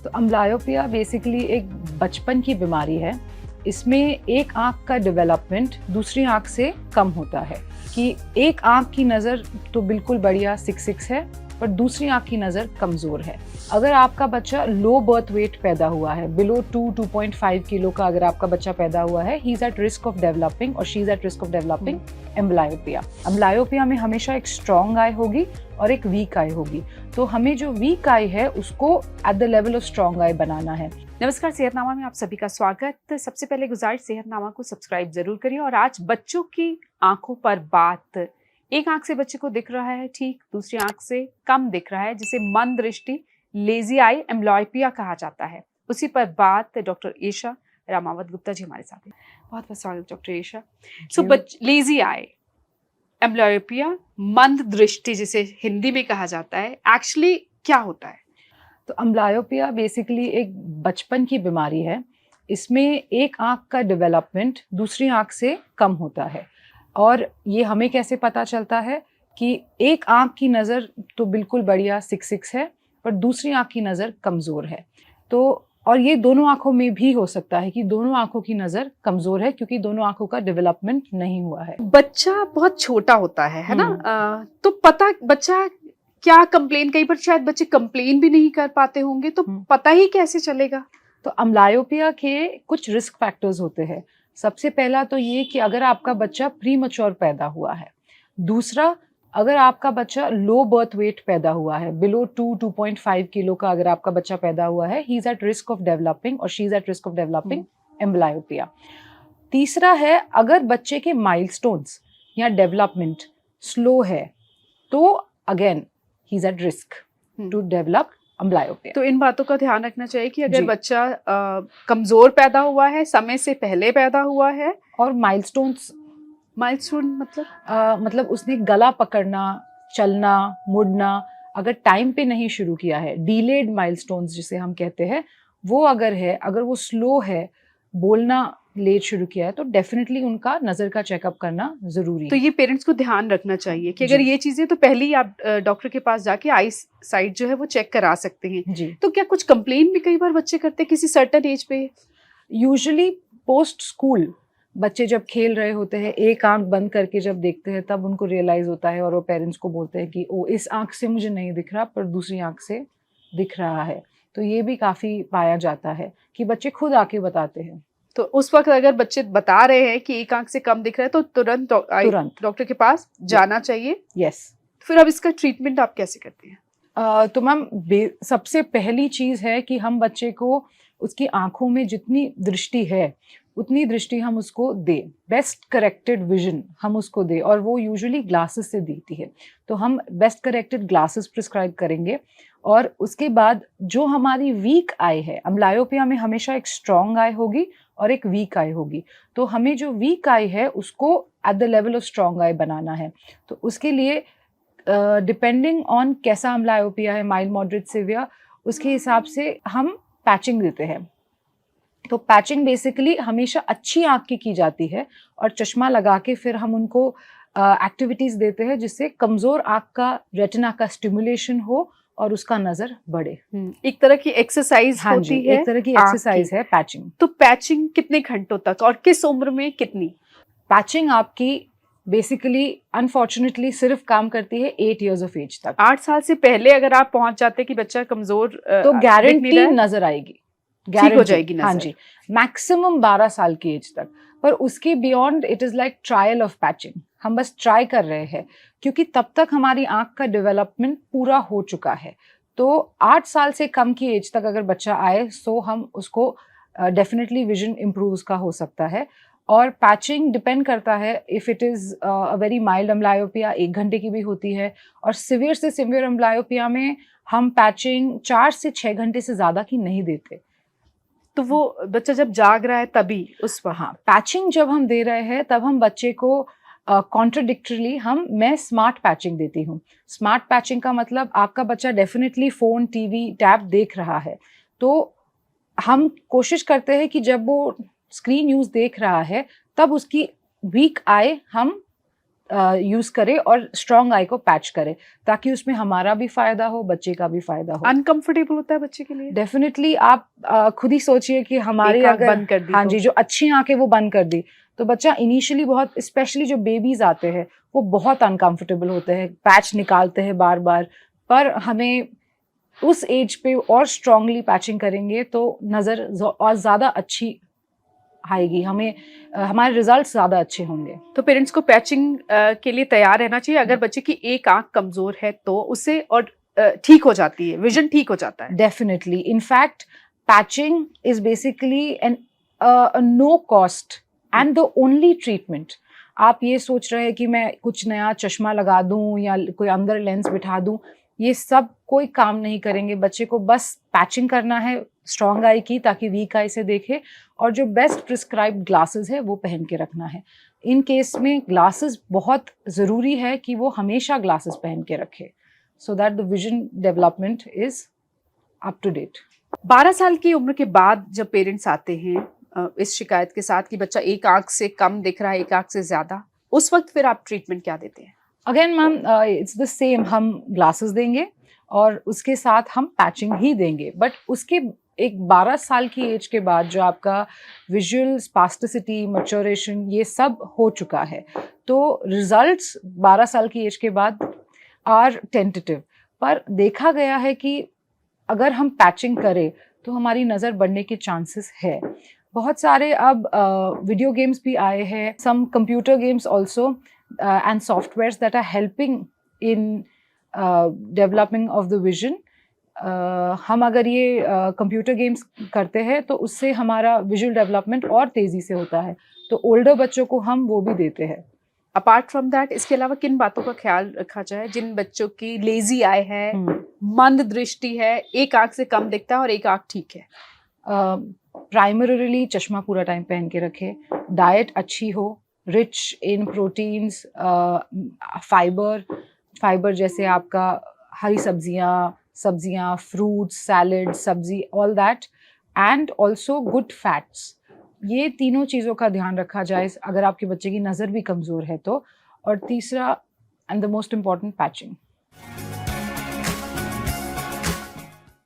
तो अम्ब्लायोपिया बेसिकली एक बचपन की बीमारी है। इसमें एक आँख का डेवलपमेंट दूसरी आँख से कम होता है कि एक आँख की नज़र तो बिल्कुल बढ़िया 6 है पर दूसरी आँख की नज़र कमज़ोर है। अगर आपका बच्चा लो बर्थ वेट पैदा हुआ है, बिलो 2.5 किलो का अगर आपका बच्चा पैदा हुआ है, he is at risk of developing और she is at risk of developing amblyopia. Amblyopia में हमेशा एक स्ट्रॉन्ग आई होगी और एक वीक आई होगी, तो हमें जो वीक आई है उसको at the level of strong eye बनाना है। नमस्कार, सेहतनामा में आप सभी का स्वागत। सबसे पहले गुजारिश, सेहतनामा को सब्सक्राइब जरूर करिए। और आज बच्चों की आंखों पर बात। एक आंख से बच्चे को दिख रहा है ठीक, दूसरी आंख से कम दिख रहा है, जिसे मंद दृष्टि लेजी आई एम्ब्लायोपिया कहा जाता है। उसी पर बात डॉक्टर ईशा रामावत गुप्ता जी हमारे साथ हैं। बहुत बहुत स्वागत doctor Isha. Lazy I amblyopia, मंद दृष्टि जिसे हिंदी में कहा जाता है, एक्चुअली क्या होता है? तो अम्ब्लायोपिया बेसिकली एक बचपन की बीमारी है। इसमें एक आँख का डेवलपमेंट दूसरी आँख से कम होता है और ये हमें कैसे पता चलता है कि एक आँख की नज़र तो बिल्कुल बढ़िया 6 है पर दूसरी आँख की नज़र कमज़ोर है। तो और ये दोनों आँखों में भी हो सकता है कि दोनों आँखों की नज़र कमज़ोर है क्योंकि दोनों आँखों का डेवलपमेंट नहीं हुआ है। बच्चा बहुत छोटा होता है ना? तो पता बच्चा क्या कंप्लेन, कई बार शायद बच्चे कंप्लेन भी नहीं कर पाते होंगे, तो पता ही कैसे चलेगा? तो अम्ब्लायोपिया के कुछ रिस्क फैक्टर्स होते हैं। सबसे पहला तो ये कि अगर आपका बच्चा प्री मैच्योर पैदा हुआ है। दूसरा, अगर आपका बच्चा लो बर्थ वेट पैदा हुआ है, बिलो 2.5 किलो का अगर आपका बच्चा पैदा हुआ है, he is at risk of developing और she is at risk of developing amblyopia. तीसरा है, अगर बच्चे के माइलस्टोन्स या डेवलपमेंट स्लो है तो again he is at risk to develop amblyopia. तो इन बातों का ध्यान रखना चाहिए कि अगर बच्चा कमजोर पैदा हुआ है, समय से पहले पैदा हुआ है, और माइलस्टोन मतलब उसने गला पकड़ना, चलना, मुड़ना अगर टाइम पे नहीं शुरू किया है, डिलेड माइलस्टोन्स जिसे हम कहते हैं, वो अगर है, अगर वो स्लो है, बोलना लेट शुरू किया है, तो डेफिनेटली उनका नज़र का चेकअप करना ज़रूरी है। तो ये पेरेंट्स को ध्यान रखना चाहिए कि अगर ये चीज़ें, तो पहले ही आप डॉक्टर के पास जाके आई साइट जो है वो चेक करा सकते हैं जी। तो क्या कुछ कंप्लेन भी कई बार बच्चे करते हैं किसी सर्टेन एज पे? यूजुअली पोस्ट स्कूल बच्चे जब खेल रहे होते हैं, एक आंख बंद करके जब देखते हैं तब उनको रियलाइज़ होता है और वो पेरेंट्स को बोलते हैं कि ओ इस आंख से मुझे नहीं दिख रहा पर दूसरी आंख से दिख रहा है। तो ये भी काफ़ी पाया जाता है कि बच्चे खुद आके बताते हैं। तो उस वक्त अगर बच्चे बता रहे हैं कि एक आंख से कम दिख रहा है तो तुरंत डॉक्टर के पास जाना चाहिए। यस। फिर अब इसका ट्रीटमेंट आप कैसे करते हैं? तो मैम सबसे पहली चीज़ है कि हम बच्चे को उसकी आंखों में जितनी दृष्टि है उतनी दृष्टि हम उसको दें, बेस्ट करेक्टेड विजन हम उसको दें, और वो यूजुअली ग्लासेस से देती है, तो हम बेस्ट करेक्टेड ग्लासेस प्रिस्क्राइब करेंगे। और उसके बाद जो हमारी वीक आई है, एम्ब्लायोपिया में हमेशा एक स्ट्रॉन्ग आई होगी और एक वीक आई होगी, तो हमें जो वीक आई है उसको at the level of strong eye बनाना है। तो उसके लिए डिपेंडिंग ऑन कैसा एम्ब्लायोपिया है, माइल्ड, मॉडरेट, सीवियर, उसके हिसाब से हम पैचिंग देते हैं। तो पैचिंग बेसिकली हमेशा अच्छी आँख की जाती है और चश्मा लगा के फिर हम उनको एक्टिविटीज़ देते हैं जिससे कमज़ोर आँख का रेटिना का स्टिमुलेशन हो और उसका नज़र बढ़े। एक तरह की एक्सरसाइज होती है, एक तरह की एक्सरसाइज है पैचिंग। तो पैचिंग कितने घंटों तक और किस उम्र में कितनी? पैचिंग आपकी बेसिकली अनफॉर्चुनेटली सिर्फ काम करती है 8 years of age तक। 8 साल से पहले अगर आप पहुंच जाते कि बच्चा कमजोर, तो गारंटी नजर आएगी, ठीक हो जाएगी नजर। हाँ जी, मैक्सिमम 12 साल की एज तक, पर उसके beyond it is like trial of patching. हम बस ट्राई कर रहे हैं क्योंकि तब तक हमारी आंख का डेवलपमेंट पूरा हो चुका है। तो 8 साल से कम की एज तक अगर बच्चा आए सो हम उसको डेफिनेटली विजन इम्प्रूव उसका हो सकता है। और पैचिंग डिपेंड करता है, if it is a very mild amblyopia 1 घंटे की भी होती है, और सिवियर से सिवियर एम्ब्लायोपिया में हम पैचिंग 4 से 6 घंटे से ज़्यादा की नहीं देते। तो वो बच्चा जब जाग रहा है तभी उस वक्त, हाँ, पैचिंग जब हम दे रहे हैं तब हम बच्चे को कॉन्ट्रडिक्टरली मैं स्मार्ट पैचिंग देती हूँ। स्मार्ट पैचिंग का मतलब आपका बच्चा डेफिनेटली फ़ोन, टीवी, टैब देख रहा है, तो हम कोशिश करते हैं कि जब वो स्क्रीन यूज़ देख रहा है तब उसकी वीक आई हम यूज करे और स्ट्रॉन्ग आई को पैच करे, ताकि उसमें हमारा भी फायदा हो, बच्चे का भी फायदा हो। अनकंफर्टेबल होता है बच्चे के लिए? डेफिनेटली। आप खुद ही सोचिए कि हमारी एक आंख अगर बंद कर दी हाँ तो? जी, जो अच्छी आंखें वो बंद कर दी तो बच्चा इनिशियली बहुत, स्पेशली जो बेबीज आते हैं वो बहुत अनकंफर्टेबल होते हैं, पैच निकालते हैं बार बार। पर हमें उस एज पे और स्ट्रांगली पैचिंग करेंगे तो नज़र और ज़्यादा अच्छी आएगी, हमें हमारे रिजल्ट ज़्यादा अच्छे होंगे। तो पेरेंट्स को पैचिंग के लिए तैयार रहना चाहिए। अगर बच्चे की एक आंख कमजोर है तो उससे और ठीक हो जाती है, विजन ठीक हो जाता है। Definitely. In fact patching is basically an no cost and the only treatment. आप ये सोच रहे हैं कि मैं कुछ नया चश्मा लगा दूं या कोई अंदर लेंस बिठा दूं, ये सब कोई काम नहीं करेंगे। बच्चे को बस पैचिंग करना है स्ट्रॉन्ग आई की, ताकि वीक आई से देखे, और जो बेस्ट प्रिस्क्राइब्ड ग्लासेस है वो पहन के रखना है। इन केस में ग्लासेस बहुत ज़रूरी है कि वो हमेशा ग्लासेस पहन के रखे, so that the vision development is up to date. 12 साल की उम्र के बाद जब पेरेंट्स आते हैं इस शिकायत के साथ कि बच्चा एक आंख से कम दिख रहा है, एक आंख से ज्यादा, उस वक्त फिर आप ट्रीटमेंट क्या देते हैं? Again ma'am, it's the same. हम ग्लासेस देंगे और उसके साथ हम पैचिंग ही देंगे। बट उसके एक 12 साल की एज के बाद जो आपका विजुअल स्पास्टिसिटी, मैच्योरेशन, ये सब हो चुका है, तो रिजल्ट्स 12 साल की एज के बाद आर टेंटेटिव। पर देखा गया है कि अगर हम पैचिंग करें तो हमारी नज़र बढ़ने के चांसेस है। बहुत सारे अब वीडियो गेम्स भी आए हैं, some computer games also and softwares that are helping in developing of the vision. हम अगर ये कंप्यूटर गेम्स करते हैं तो उससे हमारा विजुअल डेवलपमेंट और तेज़ी से होता है, तो ओल्डर बच्चों को हम वो भी देते हैं। अपार्ट फ्रॉम दैट, इसके अलावा किन बातों का ख्याल रखा जाए जिन बच्चों की लेजी आई है, मंद दृष्टि है, एक आंख से कम दिखता है और एक आंख ठीक है? प्राइमरीली चश्मा पूरा टाइम पहन के रखे, डाइट अच्छी हो, रिच इन प्रोटीन्स, फाइबर जैसे आपका हरी सब्जियाँ, फ्रूट्स, सैलड, सब्जी, all that, and also good fats. ये तीनों चीज़ों का ध्यान रखा जाए अगर आपके बच्चे की नज़र भी कमज़ोर है तो। और तीसरा and the most important, patching.